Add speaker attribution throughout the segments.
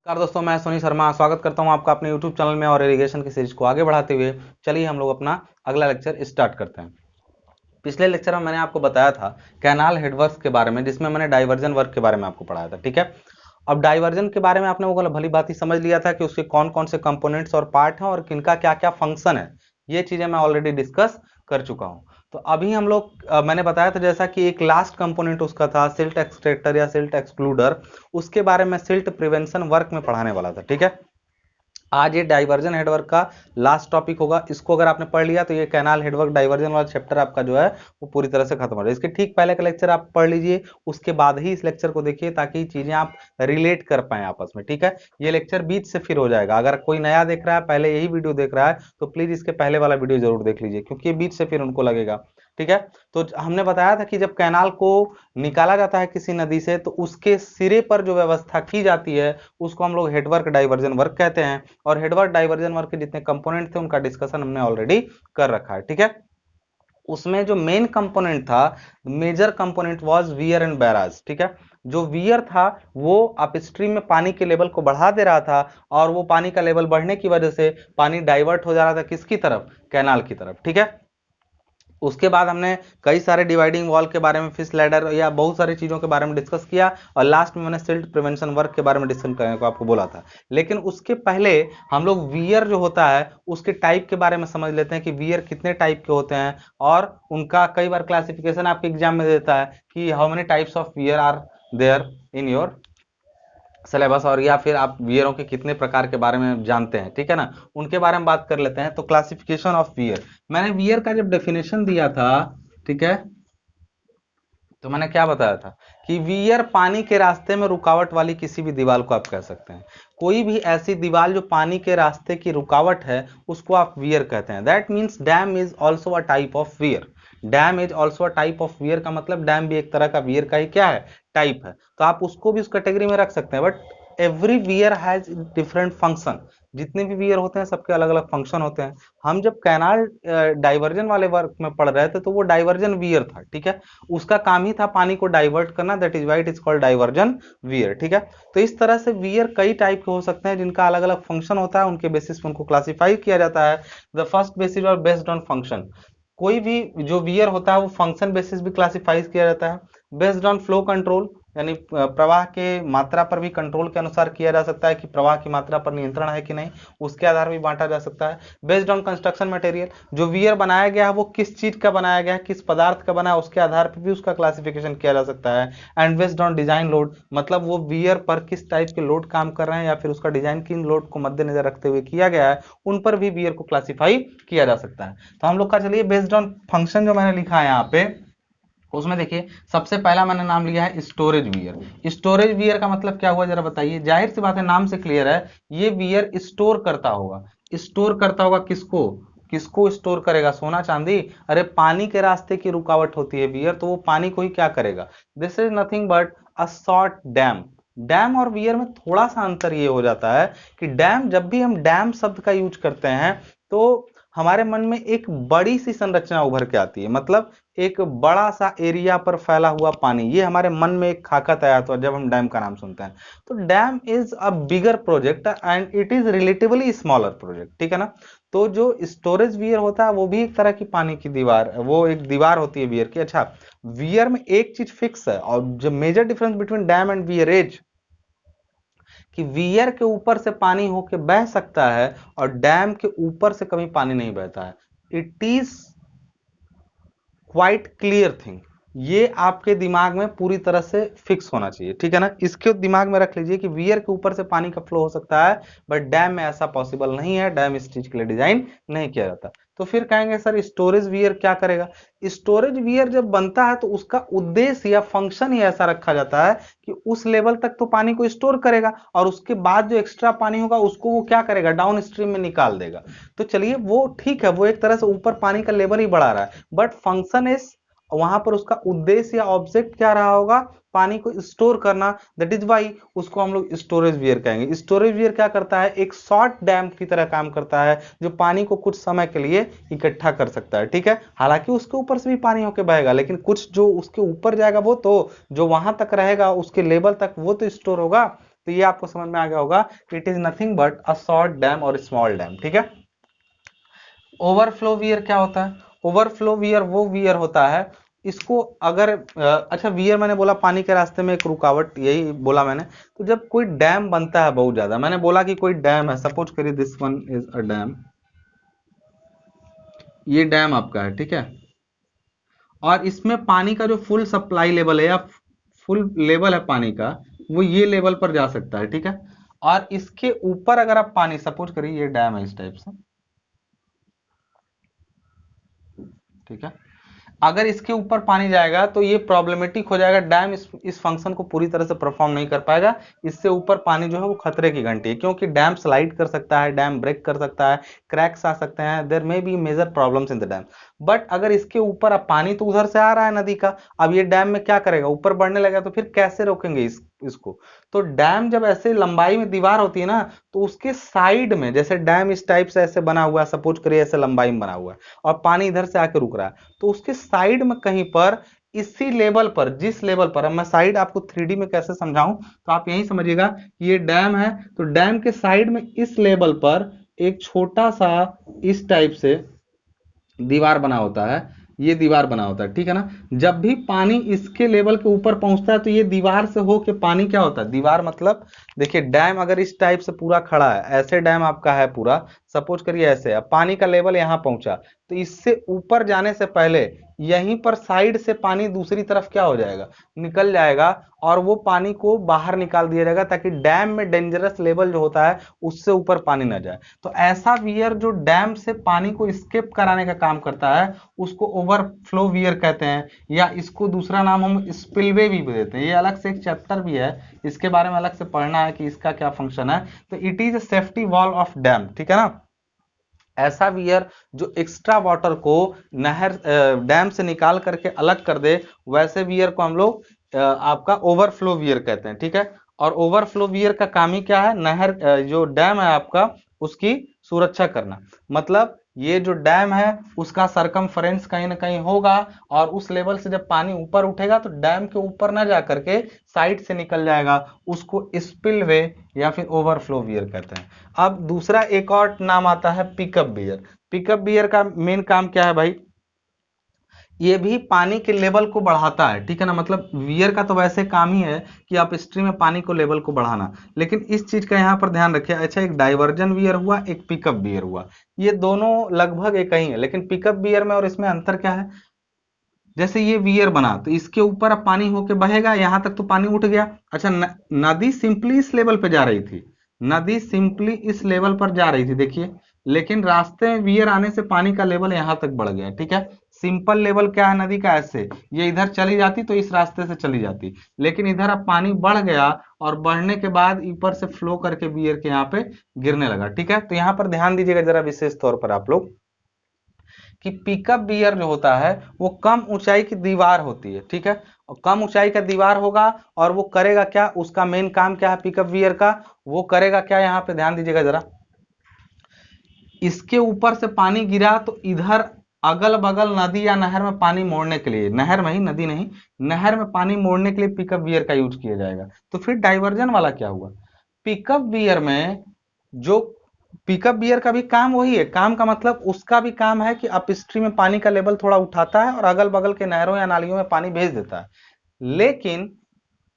Speaker 1: नमस्कार दोस्तों, मैं सोनी शर्मा स्वागत करता हूं आपका अपने YouTube चैनल में और इरिगेशन की सीरीज को आगे बढ़ाते हुए चलिए हम लोग अपना अगला लेक्चर स्टार्ट करते हैं। पिछले लेक्चर में मैंने आपको बताया था कैनाल हेडवर्क्स के बारे में, जिसमें मैंने डाइवर्जन वर्क के बारे में आपको पढ़ाया था। ठीक है, अब डाइवर्जन के बारे में आपने वो भली बात ही समझ लिया था कि उसके कौन कौन से कंपोनेंट्स और पार्ट हैं और किनका क्या क्या फंक्शन है। ये चीजें मैं ऑलरेडी डिस्कस कर चुका हूं। तो अभी हम लोग मैंने बताया था जैसा कि एक लास्ट कंपोनेंट उसका था सिल्ट एक्सट्रैक्टर या सिल्ट एक्सक्लूडर, उसके बारे में सिल्ट प्रिवेंशन वर्क में पढ़ाने वाला था। ठीक है, आज ये डाइवर्जन हेडवर्क का लास्ट टॉपिक होगा। इसको अगर आपने पढ़ लिया तो ये कैनाल हेडवर्क डाइवर्जन वाला चैप्टर आपका जो है वो पूरी तरह से खत्म हो जाए। इसके ठीक पहले का लेक्चर आप पढ़ लीजिए, उसके बाद ही इस लेक्चर को देखिए ताकि चीजें आप रिलेट कर पाए आपस में। ठीक है, ये लेक्चर बीच से फिर हो जाएगा। अगर कोई नया देख रहा है, पहले यही वीडियो देख रहा है, तो प्लीज इसके पहले वाला वीडियो जरूर देख लीजिए, क्योंकि ये बीच से फिर उनको लगेगा। ठीक है, तो हमने बताया था कि जब कैनाल को निकाला जाता है किसी नदी से, तो उसके सिरे पर जो व्यवस्था की जाती है उसको हम लोग हेडवर्क डाइवर्जन वर्क कहते हैं। और हेडवर्क डाइवर्जन वर्क के जितने कंपोनेंट थे उनका डिस्कशन हमने ऑलरेडी कर रखा है। ठीक है, उसमें जो मेन कंपोनेंट था, major component was weir and barrage. ठीक है, जो वियर था वो अपस्ट्रीम में पानी के लेवल को बढ़ा दे रहा था, और वो पानी का लेवल बढ़ने की वजह से पानी डाइवर्ट हो जा रहा था किसकी तरफ, कैनाल की तरफ। ठीक है, उसके बाद हमने कई सारे डिवाइडिंग वॉल के बारे में, फिश लैडर या बहुत सारी चीजों के बारे में डिस्कस किया, और लास्ट में मैंने सिल्ट प्रिवेंशन वर्क के बारे में डिस्कस करने को आपको बोला था। लेकिन उसके पहले हम लोग वियर जो होता है उसके टाइप के बारे में समझ लेते हैं कि वियर कितने टाइप के होते हैं, और उनका कई बार क्लासिफिकेशन आपके एग्जाम में देता है कि how many types of weir are there in your syllabus, और या फिर आप वियरों के कितने प्रकार के बारे में जानते हैं। ठीक है ना, उनके बारे में बात कर लेते हैं। तो क्लासिफिकेशन ऑफ वियर, मैंने वियर का जब डेफिनेशन दिया था, ठीक है, तो मैंने क्या बताया था कि वियर पानी के रास्ते में रुकावट वाली किसी भी दीवार को आप कह सकते हैं। कोई भी ऐसी दीवार जो पानी के रास्ते की रुकावट है उसको आप वियर कहते हैं। That means dam is also a type of wear. Dam is also a type of wear का मतलब डैम भी एक तरह का वियर का ही क्या है, टाइप है। तो आप उसको भी उस कैटेगरी में रख सकते हैं। But every wear has different function. जितने भी वियर होते हैं सबके अलग अलग फंक्शन होते हैं। हम जब कैनाल डाइवर्जन वाले वर्क में पढ़ रहे थे तो वो डाइवर्जन वियर था। ठीक है, उसका काम ही था पानी को डाइवर्ट करना, that is why it is called diversion wear. ठीक है, तो इस तरह से वियर कई टाइप के हो सकते हैं जिनका अलग अलग फंक्शन होता है, उनके बेसिस पे उनको क्लासिफाई किया जाता है। द फर्स्ट बेसिस और बेस्ड ऑन फंक्शन, कोई भी जो वियर होता है वो फंक्शन बेसिस भी क्लासिफाई किया जाता है। बेस्ड ऑन फ्लो कंट्रोल, यानी प्रवाह के मात्रा पर भी कंट्रोल के अनुसार किया जा सकता है कि प्रवाह की मात्रा पर नियंत्रण है कि नहीं, उसके आधार पर भी बांटा जा सकता है। बेस्ड ऑन कंस्ट्रक्शन मटेरियल, जो वियर बनाया गया है वो किस चीज का बनाया गया है, किस पदार्थ का बना है, उसके आधार पर भी उसका क्लासिफिकेशन किया जा सकता है। And based on design load, मतलब वो वियर पर किस टाइप के लोड काम कर रहे हैं या फिर उसका डिजाइन किन लोड को मद्देनजर रखते हुए किया गया है, उन पर भी वियर को क्लासिफाई किया जा सकता है। तो हम लोग का चलिए बेस्ड ऑन फंक्शन जो मैंने लिखा है यहाँ पे, उसमें देखिए सबसे पहला मैंने नाम लिया है स्टोरेज वियर। स्टोरेज वियर का मतलब क्या हुआ जरा बताइए। जाहिर सी बात है, नाम से क्लियर है, ये वियर स्टोर करता होगा। स्टोर करता होगा किसको, किसको स्टोर करेगा, सोना चांदी? अरे पानी के रास्ते की रुकावट होती है वियर, तो वो पानी को ही क्या करेगा। This is nothing but a short dam. Dam और वियर में थोड़ा सा अंतर ये हो जाता है कि डैम, जब भी हम डैम शब्द का यूज करते हैं तो हमारे मन में एक बड़ी सी संरचना उभर के आती है, मतलब एक बड़ा सा एरिया पर फैला हुआ पानी, ये हमारे मन में एक खाका तैयार होता है जब हम डैम का नाम सुनते हैं। तो dam is a bigger project and it is relatively smaller project. ठीक है ना, तो जो स्टोरेज वियर होता है वो भी एक तरह की पानी की दीवार, वो एक दीवार होती है वियर की। अच्छा, वियर में एक चीज फिक्स है, और जो major difference between dam and weir is कि वियर के ऊपर से पानी होके बह सकता है और डैम के ऊपर से कभी पानी नहीं बहता है। It is quite clear thing. ये आपके दिमाग में पूरी तरह से फिक्स होना चाहिए। ठीक है ना, इसके दिमाग में रख लीजिए कि वियर के ऊपर से पानी का फ्लो हो सकता है, बट डैम में ऐसा पॉसिबल नहीं है। डैम इस चीज के लिए डिजाइन नहीं किया जाता। तो फिर कहेंगे सर स्टोरेज वियर क्या करेगा। स्टोरेज वियर जब बनता है तो उसका उद्देश्य या फंक्शन ही ऐसा रखा जाता है कि उस लेवल तक तो पानी को स्टोर करेगा, और उसके बाद जो एक्स्ट्रा पानी होगा उसको वो क्या करेगा, डाउन स्ट्रीम में निकाल देगा। तो चलिए वो ठीक है, वो एक तरह से ऊपर पानी का लेवल ही बढ़ा रहा है, बट फंक्शन इज, वहां पर उसका उद्देश्य या ऑब्जेक्ट क्या रहा होगा, पानी को स्टोर करना। दैट इज वाई उसको हम लोग स्टोरेज वियर कहेंगे। स्टोरेज वियर क्या करता है, एक शॉर्ट डैम की तरह काम करता है जो पानी को कुछ समय के लिए इकट्ठा कर सकता है। ठीक है, हालांकि उसके ऊपर से भी पानी होकर बहेगा, लेकिन कुछ जो उसके ऊपर जाएगा वो तो, जो वहां तक रहेगा उसके लेवल तक वो तो स्टोर होगा। तो ये आपको समझ में आ गया होगा, it is nothing but a short dam और स्मॉल डैम, ठीक है। ओवरफ्लो वियर क्या होता है? ओवरफ्लो वियर वो वियर होता है, इसको अगर अच्छा, वियर मैंने बोला पानी के रास्ते में एक रुकावट, यही बोला मैंने। तो जब कोई डैम बनता है बहुत ज्यादा, मैंने बोला कि कोई डैम है, सपोज करिए this one is a dam, ये डैम आपका है, ठीक है, और इसमें पानी का जो फुल सप्लाई लेवल है या फुल लेवल है पानी का, वो ये लेवल पर जा सकता है, ठीक है। और इसके ऊपर अगर आप पानी, सपोज करिए ये डैम है इस टाइप से, ठीक है, अगर इसके ऊपर पानी जाएगा तो ये प्रॉब्लमेटिक हो जाएगा, डैम इस फंक्शन को पूरी तरह से परफॉर्म नहीं कर पाएगा। इससे ऊपर पानी जो है वो खतरे की घंटी है, क्योंकि डैम स्लाइड कर सकता है, डैम ब्रेक कर सकता है, क्रैक्स आ सकते हैं, there may be major problems in the dam. But अगर इसके ऊपर, अब पानी तो उधर से आ रहा है नदी का, अब ये डैम में क्या करेगा, ऊपर बढ़ने लगेगा, तो फिर कैसे रोकेंगे इसको? तो डैम जब ऐसे लंबाई में दीवार होती है ना, तो उसके साइड में, जैसे डैम इस टाइप से ऐसे बना हुआ है, सपोज करिए ऐसे लंबाई में बना हुआ है, और पानी इधर से आके रुक रहा है, तो उसके साइड में कहीं पर, इसी लेवल पर, जिस लेवल पर, अब मैं साइड आपको 3D में कैसे समझाऊं, तो आप यही समझिएगा कि ये डैम है, तो डैम के साइड में इस लेवल पर एक छोटा सा इस टाइप से दीवार बना होता है, ये दीवार बना होता है, ठीक है ना। जब भी पानी इसके लेवल के ऊपर पहुंचता है, तो ये दीवार से होके पानी क्या होता है, दीवार मतलब, देखिए डैम अगर इस टाइप से पूरा खड़ा है, ऐसे डैम आपका है पूरा, सपोज करिए ऐसे, अब पानी का लेवल यहां पहुंचा, तो इससे ऊपर जाने से पहले यहीं पर साइड से पानी दूसरी तरफ क्या हो जाएगा, निकल जाएगा, और वो पानी को बाहर निकाल दिया जाएगा, ताकि डैम में डेंजरस लेवल जो होता है उससे ऊपर पानी ना जाए। तो ऐसा वियर जो डैम से पानी को स्केप कराने का काम करता है, उसको ओवरफ्लो वियर कहते हैं, या इसको दूसरा नाम हम स्पिलवे भी देते हैं। ये अलग से एक चैप्टर भी है, इसके बारे में अलग से पढ़ना है कि इसका क्या फंक्शन है। तो it is a safety wall of dam, ठीक है ना। ऐसा वियर जो एक्स्ट्रा वाटर को नहर डैम से निकाल करके अलग कर दे, वैसे वियर को हम लोग आपका ओवरफ्लो वियर कहते हैं, ठीक है। और ओवरफ्लो वियर का काम ही क्या है, नहर जो डैम है आपका, उसकी सुरक्षा करना। मतलब ये जो डैम है उसका सरकमफेरेंस कहीं ना कहीं होगा, और उस लेवल से जब पानी ऊपर उठेगा तो डैम के ऊपर ना जा करके साइड से निकल जाएगा, उसको स्पिलवे या फिर ओवरफ्लो वियर कहते हैं। अब दूसरा एक और नाम आता है पिकअप बियर। पिकअप बियर का मेन काम क्या है भाई, ये भी पानी के लेवल को बढ़ाता है, ठीक है ना। मतलब वियर का तो वैसे काम ही है कि आप स्ट्रीम में पानी को लेवल को बढ़ाना, लेकिन इस चीज का यहाँ पर ध्यान रखिए। अच्छा, एक डाइवर्जन वियर हुआ, एक पिकअप बियर हुआ, ये दोनों लगभग एक ही है, लेकिन पिकअप बियर में और इसमें अंतर क्या है, जैसे ये वियर बना तो इसके ऊपर अब पानी होके बहेगा, यहां तक तो पानी उठ गया। अच्छा, नदी सिंपली इस लेवल पे जा रही थी, नदी सिंपली इस लेवल पर जा रही थी, देखिए, लेकिन रास्ते में वियर आने से पानी का लेवल यहां तक बढ़ गया, ठीक है। सिंपल लेवल क्या है नदी का, ऐसे ये इधर चली जाती तो इस रास्ते से चली जाती, लेकिन इधर अब पानी बढ़ गया, और बढ़ने के बाद ऊपर से फ्लो करके वियर के यहाँ पे गिरने लगा, ठीक है। तो यहाँ पर ध्यान दीजिएगा जरा विशेष तौर पर आप लोग, कि पिकअप बियर जो होता है वो कम ऊंचाई की दीवार होती है, ठीक है। और कम ऊंचाई का दीवार होगा, और वो करेगा क्या, उसका मेन काम क्या है पिकअप बियर का, वो करेगा क्या, यहाँ पे ध्यान दीजिएगा जरा, इसके ऊपर से पानी गिरा तो इधर अगल बगल नदी या नहर में पानी मोड़ने के लिए, नहर में ही, नदी नहीं, नहर में पानी मोड़ने के लिए पिकअप बियर का यूज किया जाएगा। तो फिर डाइवर्जन वाला क्या हुआ, पिकअप बियर में जो, पिकअप बियर का भी काम वही है, काम का मतलब उसका भी काम है कि अपस्ट्रीम में पानी का लेवल थोड़ा उठाता है और अगल बगल के नहरों या नालियों में पानी भेज देता है। लेकिन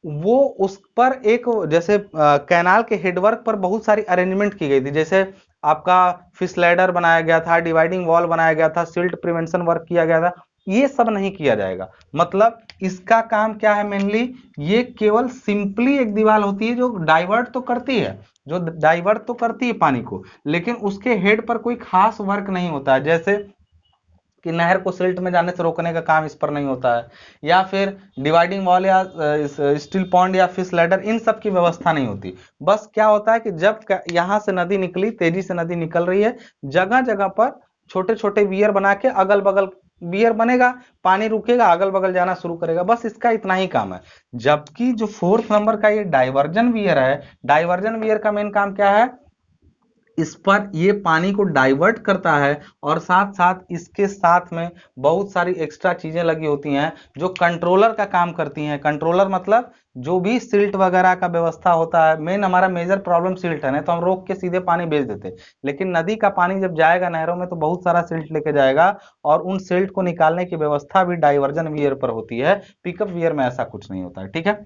Speaker 1: वो उस पर एक, जैसे कैनाल के हेडवर्क पर बहुत सारी अरेंजमेंट की गई थी, जैसे आपका फिश लैडर बनाया गया था, डिवाइडिंग वॉल बनाया गया था, सिल्ट प्रिवेंशन वर्क किया गया था, ये सब नहीं किया जाएगा। मतलब इसका काम क्या है मेनली, ये केवल सिंपली एक दीवार होती है जो डाइवर्ट तो करती है, जो डाइवर्ट तो करती है पानी को, लेकिन उसके हेड पर कोई खास वर्क नहीं होता है, जैसे कि नहर को सिल्ट में जाने से रोकने का काम इस पर नहीं होता है, या फिर डिवाइडिंग वॉल या स्टील पॉन्ड या फिश लैडर, इन सब की व्यवस्था नहीं होती। बस क्या होता है कि जब यहां से नदी निकली, तेजी से नदी निकल रही है, जगह जगह पर छोटे छोटे वियर बना के अगल बगल वियर बनेगा, पानी रुकेगा, अगल बगल जाना शुरू करेगा, बस इसका इतना ही काम है। जबकि जो फोर्थ नंबर का ये डाइवर्जन वियर है, डाइवर्जन वियर का मेन काम क्या है, इस पर ये पानी को डाइवर्ट करता है और साथ साथ इसके साथ में बहुत सारी एक्स्ट्रा चीजें लगी होती हैं जो कंट्रोलर का काम करती हैं। कंट्रोलर मतलब जो भी सिल्ट वगैरह का व्यवस्था होता है, मेन हमारा मेजर प्रॉब्लम सिल्ट है, नहीं तो हम रोक के सीधे पानी भेज देते। लेकिन नदी का पानी जब जाएगा नहरों में तो बहुत सारा सिल्ट लेके जाएगा और उन सिल्ट को निकालने की व्यवस्था भी डाइवर्जन वियर पर होती है। पिकअप वियर में ऐसा कुछ नहीं होता है, ठीक है।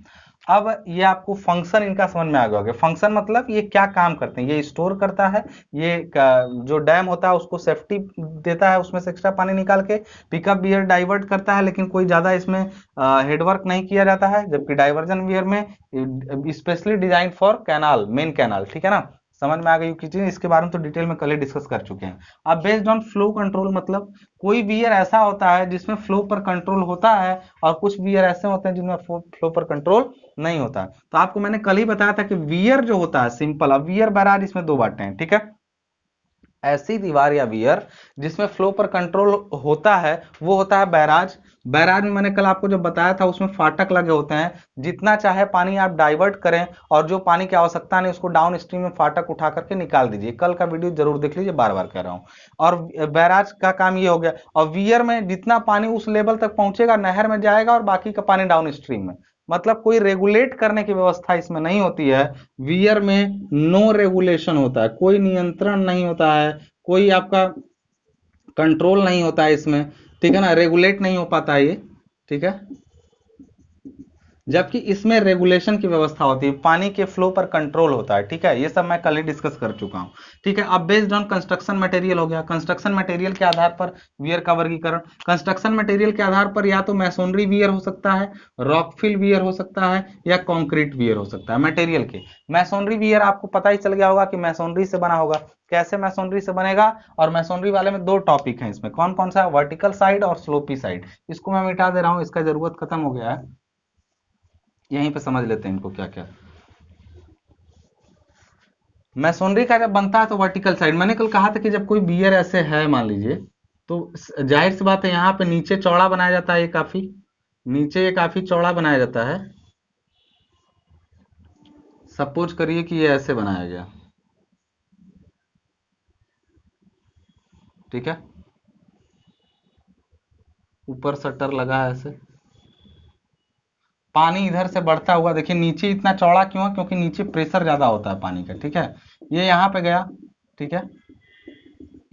Speaker 1: अब ये आपको फंक्शन इनका समझ में आ गया होगा। फंक्शन मतलब ये क्या काम करते हैं, ये स्टोर करता है, ये जो डैम होता है उसको सेफ्टी देता है, उसमें से एक्स्ट्रा पानी निकाल के पिकअप बियर डाइवर्ट करता है, लेकिन कोई ज्यादा इसमें हेडवर्क नहीं किया जाता है। जबकि डाइवर्जन बियर में specially design for canal, main canal, ठीक है ना। समझ में आ गई कि चीज, इसके बारे में तो डिटेल में कल ही डिस्कस कर चुके हैं। अब बेस्ड ऑन फ्लो कंट्रोल मतलब कोई बियर ऐसा होता है जिसमें फ्लो पर कंट्रोल होता है और कुछ बियर ऐसे होते हैं जिनमें फ्लो पर कंट्रोल नहीं होता। तो आपको मैंने कल ही बताया था कि वियर जो होता है सिंपल, अब वियर बैराज इसमें दो बातें हैं, ठीक है। ऐसी दीवार या वियर जिसमें फ्लो पर कंट्रोल होता है वो होता है बैराज। बैराज में मैंने कल आपको जो बताया था उसमें फाटक लगे होते हैं, जितना चाहे पानी आप डाइवर्ट करें और जो पानी की आवश्यकता नहीं उसको डाउन स्ट्रीम में फाटक उठा करके निकाल दीजिए। कल का वीडियो जरूर देख लीजिए, बार बार कह रहा हूं। और बैराज का काम ये हो गया। और वियर में जितना पानी उस लेवल तक पहुंचेगा नहर में जाएगा और बाकी का पानी डाउन स्ट्रीम में, मतलब कोई रेगुलेट करने की व्यवस्था इसमें नहीं होती है। वियर में नो रेगुलेशन होता है, कोई नियंत्रण नहीं होता है, कोई आपका कंट्रोल नहीं होता है इसमें, ठीक है ना, रेगुलेट नहीं हो पाता है ये, ठीक है। जबकि इसमें रेगुलेशन की व्यवस्था होती है, पानी के फ्लो पर कंट्रोल होता है, ठीक है। ये सब मैं कल ही डिस्कस कर चुका हूं, ठीक है। अब बेस्ड ऑन कंस्ट्रक्शन मटेरियल हो गया। कंस्ट्रक्शन मटेरियल के आधार पर वियर का वर्गीकरण। कंस्ट्रक्शन मटेरियल के आधार पर या तो मैसोनरी वियर हो सकता है, रॉकफिल वियर हो सकता है, या कॉन्क्रीट वियर हो सकता है। मटेरियल के मैसोनरी वियर आपको पता ही चल गया होगा कि मैसोनरी से बना होगा। कैसे मैसोनरी से बनेगा, और मैसोनरी वाले में दो टॉपिक हैं इसमें, कौन कौन सा, वर्टिकल साइड और स्लोपी साइड। इसको मैं मिटा दे रहा हूं, इसका जरूरत खत्म हो गया है। यहीं पे समझ लेते हैं इनको क्या क्या। मैसोनरी का जब बनता है तो वर्टिकल साइड, मैंने कल कहा था कि जब कोई बियर ऐसे है मान लीजिए, तो जाहिर सी बात है यहाँ पे नीचे चौड़ा बनाया जाता है, ये काफी नीचे, ये काफी चौड़ा बनाया जाता है। सपोज करिए कि ये ऐसे बनाया गया, ठीक है। ऊपर शटर लगा है ऐसे, पानी इधर से बढ़ता हुआ, देखिए नीचे इतना चौड़ा क्यों है, क्योंकि नीचे प्रेशर ज्यादा होता है पानी का, ठीक है। ये यहाँ पे गया, ठीक है,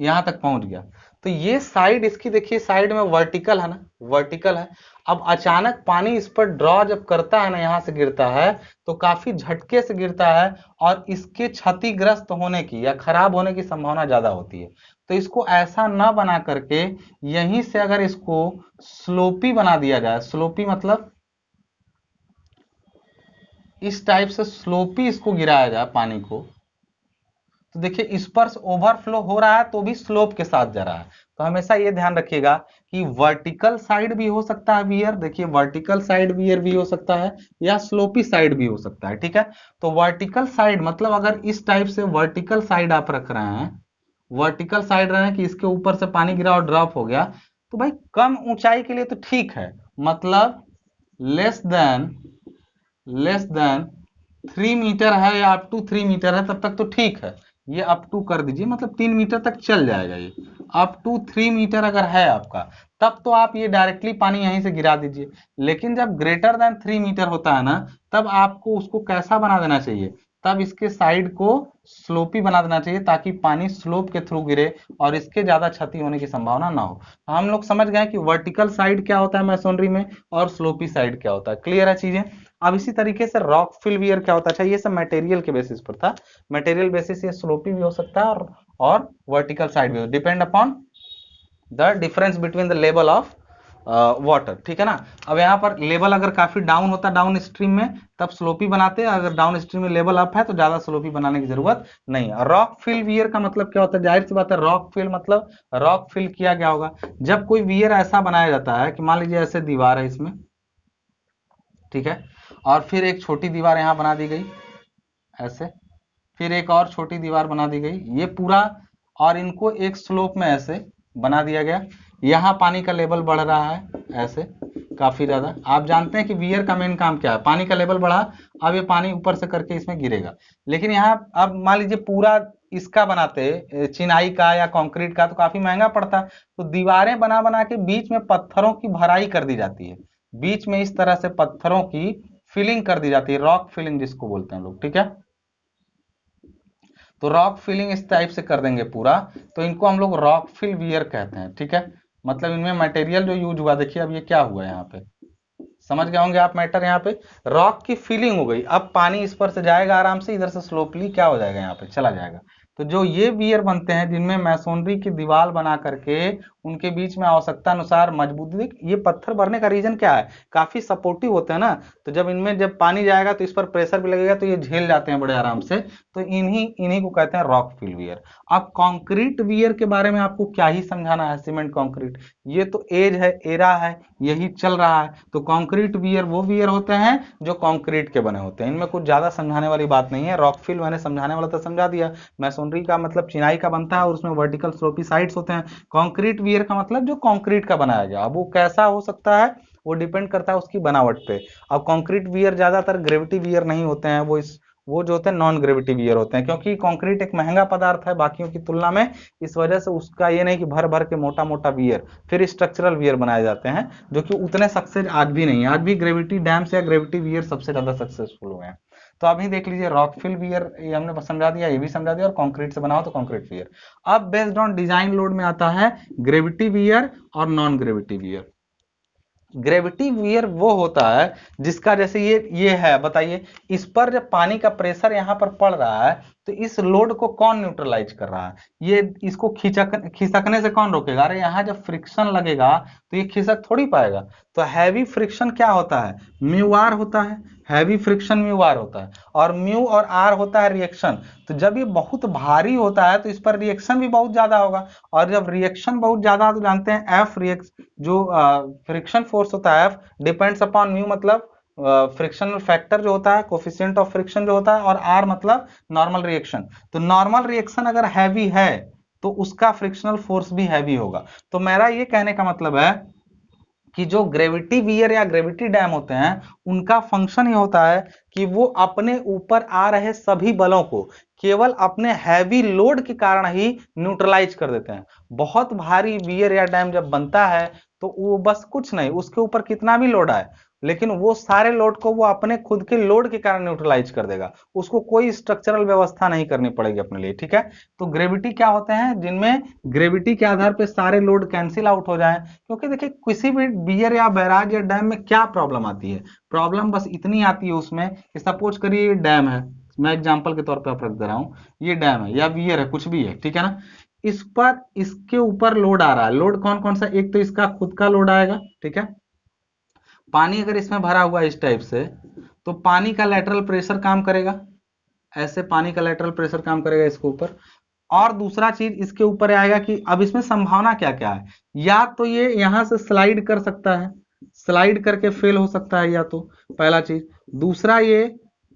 Speaker 1: यहां तक पहुंच गया। तो ये साइड इसकी देखिए, साइड में वर्टिकल है ना, वर्टिकल है। अब अचानक पानी इस पर ड्रॉ जब करता है ना, यहां से गिरता है तो काफी झटके से गिरता है और इसके क्षतिग्रस्त होने की या खराब होने की संभावना ज्यादा होती है। तो इसको ऐसा ना बना करके यहीं से अगर इसको स्लोपी बना दिया जाए, स्लोपी मतलब इस टाइप से स्लोपी इसको गिराया जाए पानी को, तो देखिए इस पर ओवरफ्लो हो रहा है तो भी स्लोप के साथ जा रहा है। तो हमेशा ये ध्यान रखिएगा कि वर्टिकल साइड भी हो सकता है वियर, देखिए वर्टिकल साइड वियर भी हो सकता है या स्लोपी साइड भी हो सकता है, ठीक है। तो वर्टिकल साइड मतलब अगर इस टाइप से वर्टिकल साइड आप रख रहे हैं, वर्टिकल साइड रहे हैं कि इसके ऊपर से पानी गिरा और ड्रॉप हो गया, तो भाई कम ऊंचाई के लिए तो ठीक है, मतलब लेस देन 3 मीटर है या अप टू 3 मीटर है तब तक तो ठीक है। ये अप टू कर दीजिए, मतलब 3 मीटर तक चल जाएगा। ये अप टू 3 मीटर अगर है आपका, तब तो आप ये डायरेक्टली पानी यहीं से गिरा दीजिए। लेकिन जब ग्रेटर देन 3 मीटर होता है ना, तब आपको उसको कैसा बना देना चाहिए, तब इसके साइड को स्लोपी बना देना चाहिए ताकि पानी स्लोप के थ्रू गिरे और इसके ज्यादा क्षति होने की संभावना ना हो। हम लोग समझ गए कि वर्टिकल साइड क्या होता है मैसोनरी में और स्लोपी साइड क्या होता है, क्लियर है चीजें। अब इसी तरीके से रॉक फिल वियर क्या होता है, अच्छा ये सब मटेरियल के बेसिस पर था, मटेरियल बेसिस ये स्लोपी भी हो सकता है और वर्टिकल साइड भी, depend upon the difference between the level of water, ठीक है ना। अब यहाँ पर लेवल अगर काफी डाउन होता डाउन स्ट्रीम में तब स्लोपी बनाते हैं, अगर डाउन स्ट्रीम में लेवल अप है तो ज्यादा स्लोपी बनाने की जरूरत नहीं है। रॉक फिल वियर का मतलब क्या होता है, जाहिर सी बात है रॉक फिल मतलब रॉक फिल किया गया होगा। जब कोई वियर ऐसा बनाया जाता है कि मान लीजिए ऐसे दीवार है इसमें, ठीक है, और फिर एक छोटी दीवार यहां बना दी गई ऐसे, फिर एक और छोटी दीवार बना दी गई, ये पूरा, और इनको एक स्लोप में ऐसे बना दिया गया। यहाँ पानी का लेवल बढ़ रहा है ऐसे काफी ज्यादा। आप जानते हैं कि वियर का मेन काम क्या है, पानी का लेवल बढ़ा, अब ये पानी ऊपर से करके इसमें गिरेगा। लेकिन यहाँ अब मान लीजिए पूरा इसका बनाते चिनाई का या कंक्रीट का तो काफी महंगा पड़ता। तो दीवारें बना बना के बीच में पत्थरों की भराई कर दी जाती है, बीच में इस तरह से पत्थरों की फिलिंग कर दी जाती है, रॉक फिलिंग जिसको बोलते हैं लोग, ठीक है। तो रॉक फिलिंग इस टाइप से कर देंगे पूरा, तो इनको हम लोग रॉक फिल वियर कहते हैं, ठीक है। मतलब इनमें मटेरियल जो यूज हुआ, देखिए अब ये क्या हुआ यहाँ पे, समझ गए होंगे आप मैटर। यहाँ पे रॉक की फीलिंग हो गई, अब पानी इस पर से जाएगा आराम से, इधर से स्लोपली क्या हो जाएगा, यहाँ पे चला जाएगा। तो जो ये वियर बनते हैं जिनमें मैसोनरी की दीवार बना करके उनके बीच में आवश्यकता अनुसार मजबूती, ये पत्थर भरने का रीजन क्या है, काफी सपोर्टिव होते हैं ना, तो जब इनमें जब पानी जाएगा तो इस पर प्रेशर भी लगेगा तो ये झेल जाते हैं बड़े आराम से, तो इन्हीं इन्हीं को कहते हैं रॉक फिल वियर। अब कंक्रीट वियर के बारे में आपको क्या ही समझाना है, सीमेंट कंक्रीट ये तो एज है, एरा है, यही चल रहा है। तो कंक्रीट वियर वो वियर होते हैं जो कंक्रीट के बने होते हैं, इनमें कुछ ज्यादा समझाने वाली बात नहीं है। रॉक फिल मैंने समझाने वाला तो समझा दिया, मैसोनरी का मतलब चिनाई का बनता है और उसमें वर्टिकल स्लोपी साइड्स होते हैं। कंक्रीट वियर का मतलब जो कंक्रीट का बनाया गया, अब वो कैसा हो सकता है वो डिपेंड करता है उसकी बनावट पे। अब कंक्रीट वियर ज्यादातर ग्रेविटी वियर नहीं होते हैं, वो जो होते हैं नॉन ग्रेविटी वियर होते हैं, क्योंकि कंक्रीट एक महंगा पदार्थ है बाकियों की तुलना में, इस वजह से उसका ये नहीं कि भर भर के मोटा मोटा वियर, फिर स्ट्रक्चरल वियर बनाए जाते हैं जो कि उतने सक्सेस आज भी नहीं है। आज भी ग्रेविटी डैम्स या ग्रेविटी वियर सबसे ज्यादा सक्सेसफुल हुए हैं। तो अभी देख लीजिए रॉकफिल वियर ये हमने समझा दिया, ये भी समझा दिया, और कंक्रीट से बनाओ तो कंक्रीट वियर। अब बेस्ड ऑन डिजाइन लोड में आता है ग्रेविटी वियर और non gravity wear. Gravity wear वो होता है जिसका जैसे ये है, बताइए इस पर जब पानी का प्रेशर यहाँ पर पड़ रहा है तो इस लोड को कौन न्यूट्रलाइज कर रहा है, ये इसको खिसकने से कौन रोकेगा, अरे यहाँ जब फ्रिक्शन लगेगा तो ये खिसक थोड़ी पाएगा। तो हैवी फ्रिक्शन क्या होता है, म्यू आर होता है, हैवी फ्रिक्शन म्यू आर होता है, और म्यू और आर होता है रिएक्शन। तो जब ये बहुत भारी होता है तो इस पर रिएक्शन भी बहुत ज्यादा होगा, और जब रिएक्शन बहुत ज्यादा, तो जानते हैं एफ जो फ्रिक्शन फोर्स होता है एफ डिपेंड्स अपॉन म्यू, मतलब फ्रिक्शनल फैक्टर जो होता है, कोफिशिएंट ऑफ फ्रिक्शन जो होता है, और आर मतलब नॉर्मल रिएक्शन। तो नॉर्मल रिएक्शन अगर हैवी है तो उसका फ्रिक्शनल फोर्स भी हैवी होगा। तो मेरा ये कहने का मतलब है कि जो ग्रेविटी वियर या ग्रेविटी डैम होते हैं उनका फंक्शन ये होता है कि वो अपने ऊपर आ रहे सभी बलों को केवल अपने हैवी लोड के कारण ही न्यूट्रलाइज कर देते हैं। बहुत भारी वियर या डैम जब बनता है तो वो बस कुछ नहीं, उसके ऊपर कितना भी लोड आए लेकिन वो सारे लोड को वो अपने खुद के लोड के कारण न्यूट्रलाइज कर देगा, उसको कोई स्ट्रक्चरल व्यवस्था नहीं करनी पड़ेगी अपने लिए, ठीक है। तो ग्रेविटी क्या होते हैं, जिनमें ग्रेविटी के आधार पे सारे लोड कैंसिल आउट हो जाएं। क्योंकि देखिए किसी भी बियर या बैराज या डैम में क्या प्रॉब्लम आती है, प्रॉब्लम बस इतनी आती है उसमें कि सपोज करिए ये डैम है, मैं एग्जांपल के तौर पे आप रख दे रहा हूं, ये डैम है या बियर है, कुछ भी है, ठीक है ना। इस पर इसके ऊपर लोड आ रहा है, लोड कौन कौन सा, एक तो इसका खुद का लोड आएगा, ठीक है। पानी अगर इसमें भरा हुआ है इस टाइप से तो पानी का लेटरल प्रेशर काम करेगा, ऐसे पानी का लेटरल प्रेशर काम करेगा इसके ऊपर। और दूसरा चीज इसके ऊपर आएगा कि अब इसमें संभावना क्या क्या है, या तो ये यहां से स्लाइड कर सकता है, स्लाइड करके फेल हो सकता है, या तो पहला चीज। दूसरा ये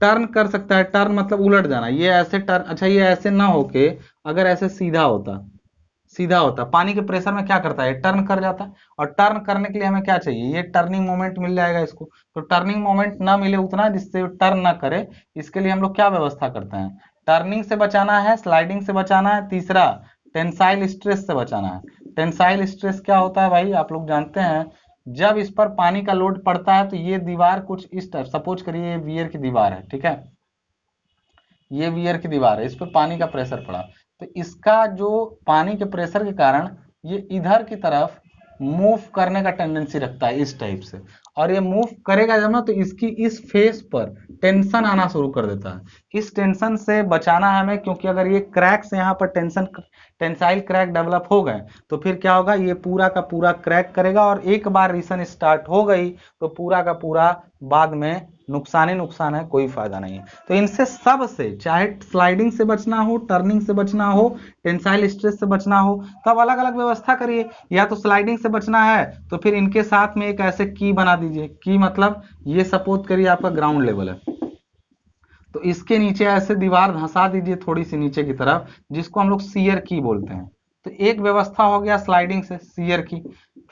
Speaker 1: टर्न कर सकता है, टर्न मतलब उलट जाना, ये ऐसे टर्न, अच्छा ये ऐसे ना होके अगर ऐसे सीधा होता, सीधा होता, पानी के प्रेशर में क्या करता है, टर्न कर जाता है। और टर्न करने के लिए हमें क्या चाहिए, ये टर्निंग मोमेंट मिल जाएगा इसको। तो टर्निंग मोमेंट ना मिले उतना जिससे टर्न ना करे, इसके लिए हम लोग क्या व्यवस्था करते हैं, टर्निंग से बचाना है, स्लाइडिंग से बचाना है, तीसरा टेंसाइल स्ट्रेस से बचाना है। टेंसाइल स्ट्रेस क्या होता है भाई, आप लोग जानते हैं, जब इस पर पानी का लोड पड़ता है तो ये दीवार कुछ इस तरह, सपोज करिए ये वियर की दीवार है, ठीक है, ये वियर की दीवार है, इस पर पानी का प्रेशर पड़ा, तो इसका जो पानी के प्रेशर के कारण ये इधर की तरफ मूव करने का टेंडेंसी रखता है इस टाइप से, और ये मूव करेगा जब ना तो इसकी इस फेस पर टेंशन आना शुरू कर देता है। इस टेंशन से बचाना है हमें, क्योंकि अगर ये क्रैक्स यहाँ पर टेंसाइल क्रैक डेवलप हो गए तो फिर क्या होगा, ये पूरा का पूरा क्रैक करेगा, और एक बार रिसन स्टार्ट हो गई तो पूरा का पूरा बाद में नुकसान ही नुकसान है, कोई फायदा नहीं है। तो इनसे सब से, चाहे स्लाइडिंग से बचना हो, टर्निंग से बचना हो, टेंसाइल स्ट्रेस से बचना हो, तब अलग अलग व्यवस्था करिए। या तो स्लाइडिंग से बचना है तो फिर इनके साथ में एक ऐसे की बना दीजिए, की मतलब ये सपोज करिए आपका ग्राउंड लेवल है तो इसके नीचे ऐसे दीवार धंसा दीजिए थोड़ी सी नीचे की तरफ, जिसको हम लोग सीयर की बोलते हैं। तो एक व्यवस्था हो गया स्लाइडिंग से, सीयर की।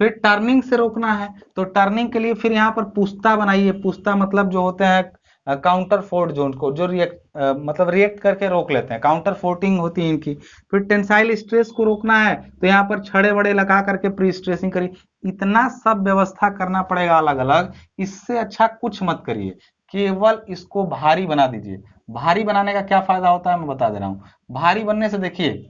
Speaker 1: फिर टर्निंग से रोकना है तो टर्निंग के लिए फिर यहाँ पर पुस्ता बनाइए, पुस्ता मतलब जो होते हैं काउंटर फोर्ट जोन को, जो मतलब रिएक्ट करके रोक लेते हैं, काउंटर फोर्टिंग होती है इनकी। फिर टेंसाइल स्ट्रेस को रोकना है तो यहाँ पर छड़े बड़े लगा करके प्री स्ट्रेसिंग करिए। इतना सब व्यवस्था करना पड़ेगा अलग अलग, इससे अच्छा कुछ मत करिए, केवल इसको भारी बना दीजिए। भारी बनाने का क्या फायदा होता है मैं बता दे रहा हूँ। भारी बनने से देखिए,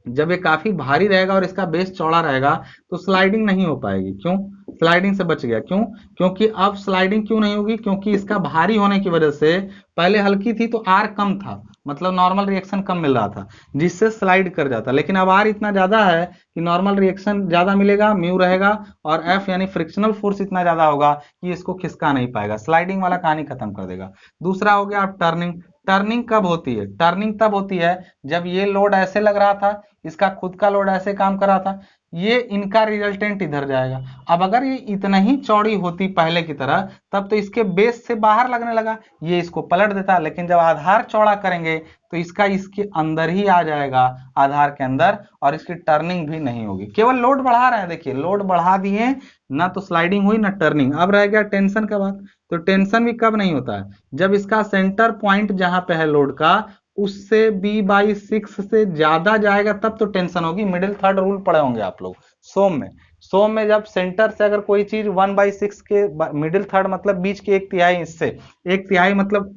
Speaker 1: जब ये काफी भारी रहेगा और इसका बेस चौड़ा रहेगा तो स्लाइडिंग नहीं हो पाएगी। क्यों? स्लाइडिंग से बच गया। क्यों? क्योंकि अब स्लाइडिंग क्यों नहीं होगी? क्योंकि इसका भारी होने की वजह से, पहले हल्की थी तो आर कम था, मतलब नॉर्मल रिएक्शन कम मिल रहा था जिससे स्लाइड कर जाता, लेकिन अब आर इतना ज्यादा है कि नॉर्मल रिएक्शन ज्यादा मिलेगा, म्यू रहेगा, और एफ यानी फ्रिक्शनल फोर्स इतना ज्यादा होगा कि इसको खिसका नहीं पाएगा, स्लाइडिंग वाला कहानी खत्म कर देगा। दूसरा हो गया अब टर्निंग। टर्निंग कब होती है? टर्निंग तब होती है जब ये लोड ऐसे लग रहा था, इसका खुद का लोड ऐसे काम कर रहा था, ये इनका रिजल्टेंट इधर जाएगा। अब अगर ये इतना ही चौड़ी होती पहले की तरह, तब तो इसके बेस से बाहर लगने लगा, ये इसको पलट देता, लेकिन जब आधार चौड़ा करेंगे तो इसका इसके अंदर ही आ जाएगा, आधार के अंदर, और इसकी टर्निंग भी नहीं होगी। केवल लोड बढ़ा रहे हैं, देखिए लोड बढ़ा दिए, ना तो स्लाइडिंग हुई ना टर्निंग। अब रह गया टेंशन का बात। तो टेंशन भी कब नहीं होता है? जब इसका सेंटर पॉइंट जहां पे है लोड का, उससे b/6 से ज्यादा जाएगा तब तो टेंशन होगी। मिडिल थर्ड रूल पढ़े होंगे आप लोग सोम में। सोम में जब सेंटर से अगर कोई चीज 1/6 के, मिडिल थर्ड मतलब बीच के 1/3 हिस्से, 1/3 मतलब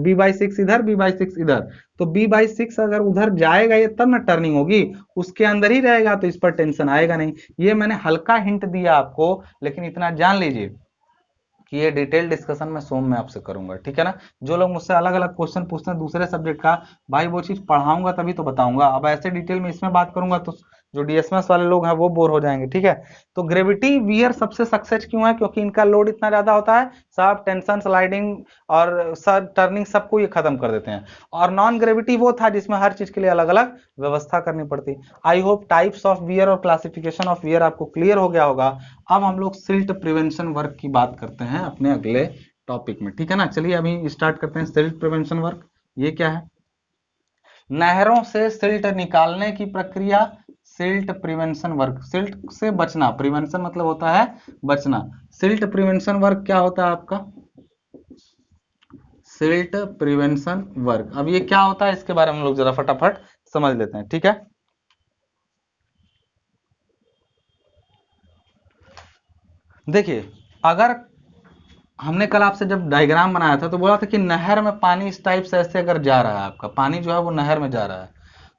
Speaker 1: b/6 इधर, b/6 इधर, तो b/6 अगर उधर जाएगा ये तब ना टर्निंग होगी, उसके अंदर ही रहेगा तो इस पर टेंशन आएगा नहीं। ये मैंने हल्का हिंट दिया आपको, लेकिन इतना जान लीजिए कि ये डिटेल डिस्कशन मैं सोम में आपसे करूंगा, ठीक है ना। जो लोग मुझसे अलग अलग क्वेश्चन पूछते हैं दूसरे सब्जेक्ट का, भाई वो चीज पढ़ाऊंगा तभी तो बताऊंगा। अब ऐसे डिटेल में इसमें बात करूंगा तो जो डीएसएमएस वाले लोग हैं वो बोर हो जाएंगे, ठीक है। तो ग्रेविटी वियर सबसे सक्सेस क्यों है? क्योंकि इनका लोड इतना ज्यादा होता है, सब टेंशन, स्लाइडिंग और सब टर्निंग सबको ये खत्म कर देते हैं। और नॉन ग्रेविटी वो था जिसमें हर चीज के लिए अलग अलग व्यवस्था करनी पड़ती। I hope types of wear और क्लासिफिकेशन ऑफ वियर आपको क्लियर हो गया होगा। अब हम लोग सिल्ट प्रिवेंशन वर्क की बात करते हैं अपने अगले टॉपिक में, ठीक है ना। चलिए अभी स्टार्ट करते हैं सिल्ट प्रिवेंशन वर्क। ये क्या है? नहरों से सिल्ट निकालने की प्रक्रिया, सिल्ट प्रिवेंशन वर्क। सिल्ट से बचना, प्रिवेंशन मतलब होता है बचना। सिल्ट प्रिवेंशन वर्क क्या होता है आपका? सिल्ट प्रिवेंशन वर्क, अब ये क्या होता है इसके बारे में हम लोग जरा फटाफट समझ लेते हैं, ठीक है। देखिए, अगर हमने कल आपसे जब डायग्राम बनाया था तो बोला था कि नहर में पानी इस टाइप से ऐसे अगर जा रहा है, आपका पानी जो है वो नहर में जा रहा है,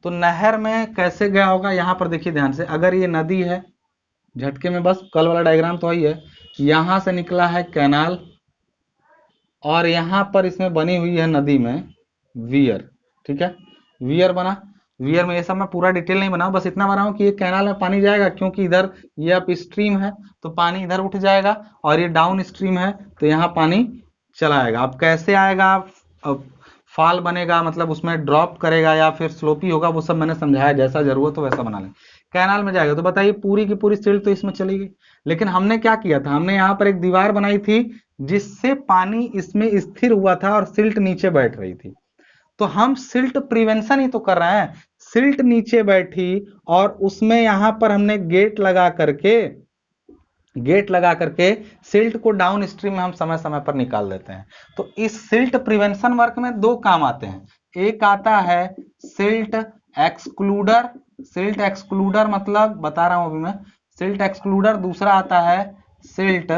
Speaker 1: तो नहर में कैसे गया होगा? यहां पर देखिए ध्यान से, अगर ये नदी है, झटके में बस कल वाला डायग्राम तो वही है, यहां से निकला है कैनाल, और यहां पर इसमें बनी हुई है नदी में वियर, ठीक है। वियर बना, वियर में ये सब मैं पूरा डिटेल नहीं बनाऊं, बस इतना बनाऊं कि ये कैनाल में पानी जाएगा, क्योंकि इधर ये अप स्ट्रीम है तो पानी इधर उठ जाएगा, और ये डाउन स्ट्रीम है तो यहाँ पानी चला आएगा। अब कैसे आएगा? अब फॉल बनेगा, मतलब उसमें ड्रॉप करेगा या फिर स्लोपी होगा, वो सब मैंने समझाया, जैसा जरूरत हो वैसा बना लें। कैनाल में जाएगा तो बताइए पूरी की पूरी सिल्ट तो इसमें चली गई, लेकिन हमने क्या किया था? हमने यहाँ पर एक दीवार बनाई थी जिससे पानी इसमें स्थिर हुआ था और सिल्ट नीचे बैठ रही थी। तो हम सिल्ट प्रिवेंशन ही तो कर रहे हैं। सिल्ट नीचे बैठी और उसमें यहां पर हमने गेट लगा करके सिल्ट को डाउन स्ट्रीम में हम समय समय पर निकाल देते हैं। तो इस सिल्ट प्रिवेंशन वर्क में दो काम आते हैं। एक आता है सिल्ट एक्सक्लूडर, सिल्ट एक्सक्लूडर मतलब बता रहा हूं अभी मैं, सिल्ट एक्सक्लूडर। दूसरा आता है सिल्ट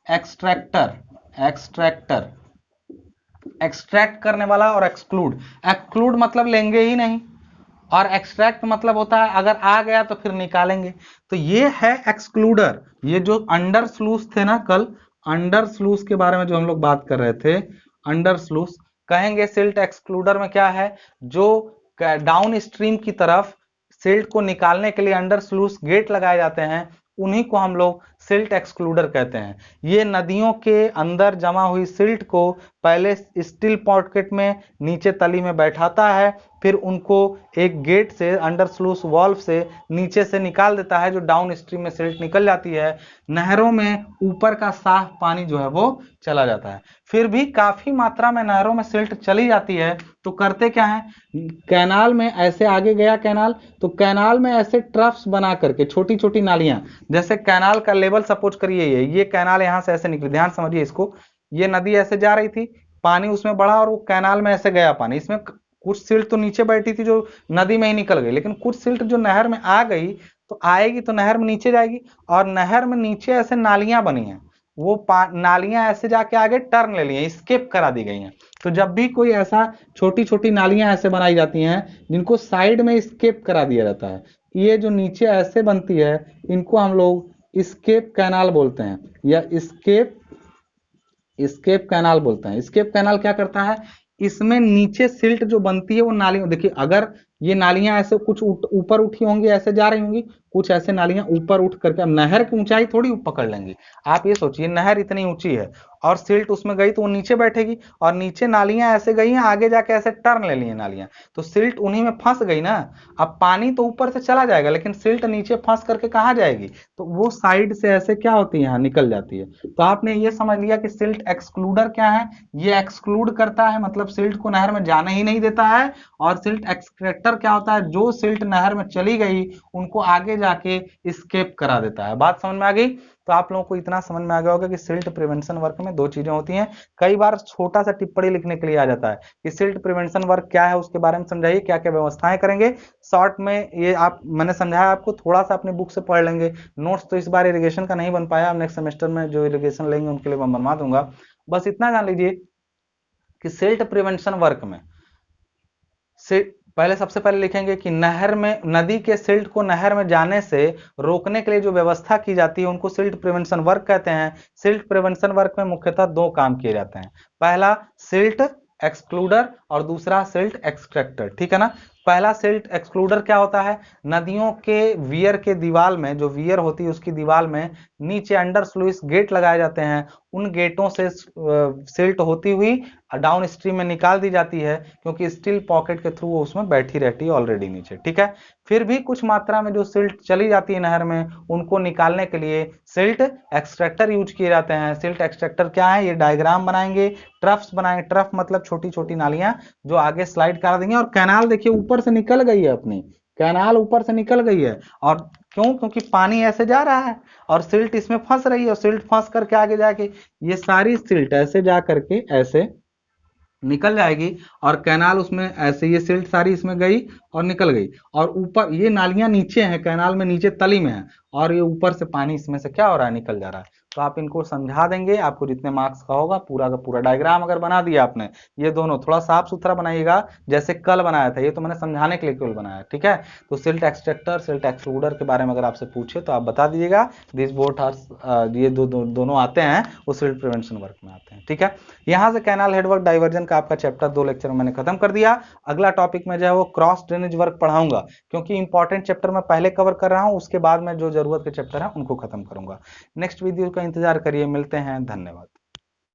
Speaker 1: एक्सट्रैक्टर, एक्सट्रैक्टर, एक्सट्रैक्ट करने वाला, और एक्सक्लूड, एक्सक्लूड मतलब लेंगे ही नहीं, और एक्सट्रैक्ट मतलब होता है अगर आ गया तो फिर निकालेंगे। तो ये है एक्सक्लूडर। ये जो अंडर स्लूस थे ना कल, अंडर स्लूस के बारे में जो हम लोग बात कर रहे थे, अंडर स्लूस कहेंगे। सिल्ट एक्सक्लूडर में क्या है? जो डाउन स्ट्रीम की तरफ सिल्ट को निकालने के लिए अंडर स्लूस गेट लगाए जाते हैं, उन्हीं को हम लोग सिल्ट एक्सक्लूडर कहते हैं। ये नदियों के अंदर जमा हुई सिल्ट को पहले स्टील पॉकेट में नीचे तली में बैठाता है, फिर उनको एक गेट से, अंडर स्लूस वाल्व से नीचे से निकाल देता है, जो डाउन स्ट्रीम में सिल्ट निकल जाती है। नहरों में ऊपर का साफ पानी जो है वो चला जाता है। फिर भी काफी मात्रा में नहरों में सिल्ट चली जाती है, तो करते क्या है? कैनाल में ऐसे आगे गया कैनाल, तो कैनाल में ऐसे ट्रफ्स बना करके छोटी छोटी नालियां, जैसे कैनाल का लेवल सपोज करिए ये कैनाल यहां से ऐसे निकली, ध्यान समझिए इसको। ये नदी ऐसे जा रही थी, पानी उसमें बढ़ा और वो कैनाल में ऐसे गया पानी। इसमें कुछ सिल्ट तो नीचे बैठी थी जो नदी में ही निकल गई, लेकिन कुछ सिल्ट जो नहर में आ गई तो आएगी तो नहर में नीचे जाएगी, और नहर में नीचे ऐसे नालियां बनी हैं, वो नालियां ऐसे जाके आगे टर्न ले ली हैं, स्केप करा दी गई हैं। तो जब भी कोई ऐसा छोटी छोटी नालियां ऐसे बनाई जाती हैं जिनको साइड में स्केप करा दिया जाता है, ये जो नीचे ऐसे बनती है इनको हम लोग स्केप कैनाल बोलते हैं, या स्केप कैनाल बोलते हैं। स्केप कैनाल क्या करता है, इसमें नीचे सिल्ट जो बनती है वो नाली, देखिए अगर ये नालियां ऐसे कुछ ऊपर उठी होंगी, ऐसे जा रही होंगी, कुछ ऐसे नालियां ऊपर उठ करके, अब नहर की ऊंचाई थोड़ी पकड़ लेंगी। आप ये सोचिए नहर इतनी ऊंची है और सिल्ट उसमें गई तो वो नीचे बैठेगी, और नीचे नालियां ऐसे गई हैं, आगे जाके ऐसे टर्न ले ली हैं नालियां, तो सिल्ट उन्हीं में फंस गई ना। अब पानी तो ऊपर से चला जाएगा लेकिन सिल्ट नीचे फंस करके कहाँ जाएगी, तो वो साइड से ऐसे क्या होती है, यहाँ निकल जाती है। तो आपने ये समझ लिया कि सिल्ट एक्सक्लूडर क्या है, ये एक्सक्लूड करता है, मतलब सिल्ट को नहर में जाने ही नहीं देता है। और सिल्ट एक्सट्रैक्टर क्या होता है, जो सिल्ट नहर में चली गई उनको आगे जाके स्केप करा देता है। बात समझ में आ गई। तो आप लोगों को इतना समझ में आ गया होगा कि सिल्ट प्रिवेंशन वर्क में दो चीजें होती हैं। कई बार छोटा सा टिप्पणी लिखने के लिए आ जाता है कि सिल्ट प्रिवेंशन वर्क क्या है, उसके बारे में समझाइए, क्या क्या व्यवस्थाएं करेंगे। शॉर्ट में ये आप मैंने समझाया आपको, थोड़ा सा अपने बुक से पढ़ लेंगे। नोट्स तो इस बार इरिगेशन का नहीं बन पाया, नेक्स्ट सेमेस्टर में जो इरिगेशन लेंगे उनके लिए मैं बनवा दूंगा। बस इतना जान लीजिए कि सिल्ट प्रिवेंशन वर्क में पहले सबसे पहले लिखेंगे कि नहर में, नदी के सिल्ट को नहर में जाने से रोकने के लिए जो व्यवस्था की जाती है उनको सिल्ट प्रिवेंशन वर्क कहते हैं। सिल्ट प्रिवेंशन वर्क में मुख्यतः दो काम किए जाते हैं, पहला सिल्ट एक्सक्लूडर और दूसरा सिल्ट एक्सट्रैक्टर, ठीक है ना। पहला सिल्ट एक्सक्लूडर क्या होता है, नदियों के वियर के दीवार में, जो वियर होती है उसकी दीवार में नीचे अंडर स्लुइस गेट लगाए जाते हैं, उन गेटों से सिल्ट होती हुई डाउन स्ट्रीम में निकाल दी जाती है, क्योंकि स्टील पॉकेट के थ्रू वो उसमें बैठी रहती है ऑलरेडी नीचे, ठीक है। फिर भी कुछ मात्रा में जो सिल्ट चली जाती है नहर में, उनको निकालने के लिए सिल्ट एक्सट्रैक्टर यूज किए जाते हैं। सिल्ट एक्सट्रैक्टर क्या है, ये डायग्राम बनाएंगे, ट्रफ्स बनाएंगे, ट्रफ मतलब छोटी छोटी नालियां जो आगे स्लाइड करा देंगे। और कैनाल देखिए ऊपर से निकल गई है, अपनी कैनाल ऊपर से निकल गई है, और क्यों, क्योंकि पानी ऐसे जा रहा है और सिल्ट इसमें फंस रही है, और सिल्ट फंस करके आगे जाके ये सारी सिल्ट ऐसे जा करके ऐसे निकल जाएगी, और कैनाल उसमें ऐसे, ये सिल्ट सारी इसमें गई और निकल गई, और ऊपर ये नालियां नीचे हैं, कैनाल में नीचे तली में है, और ये ऊपर से पानी इसमें से क्या हो रहा है, निकल जा रहा है। तो आप इनको समझा देंगे, आपको जितने मार्क्स का होगा पूरा का पूरा डायग्राम अगर बना दिया आपने, ये दोनों थोड़ा साफ सुथरा बनाइएगा जैसे कल बनाया था, ये तो मैंने समझाने के लिए केवल बनाया, ठीक है। तो सिल्ट एक्सट्रैक्टर सिल्ट एक्सक्लूडर के बारे में अगर आपसे पूछे तो आप बता दीजिएगा, दिस बोथ आर, ये दोनों आते हैं वो सिल्ट प्रिवेंशन वर्क में आते हैं, ठीक है। यहाँ से कैनाल हेडवर्क डाइवर्जन का आपका चैप्टर 2 लेक्चर में मैंने खत्म कर दिया। अगला टॉपिक में जो है वो क्रॉस ड्रेनेज वर्क पढ़ाऊंगा, क्योंकि इंपॉर्टेंट चैप्टर मैं पहले कवर कर रहा हूं, उसके बाद में जो जरूरत के चैप्टर है उनको खत्म करूंगा। नेक्स्ट वीडियो का इंतजार करिए, मिलते हैं, धन्यवाद।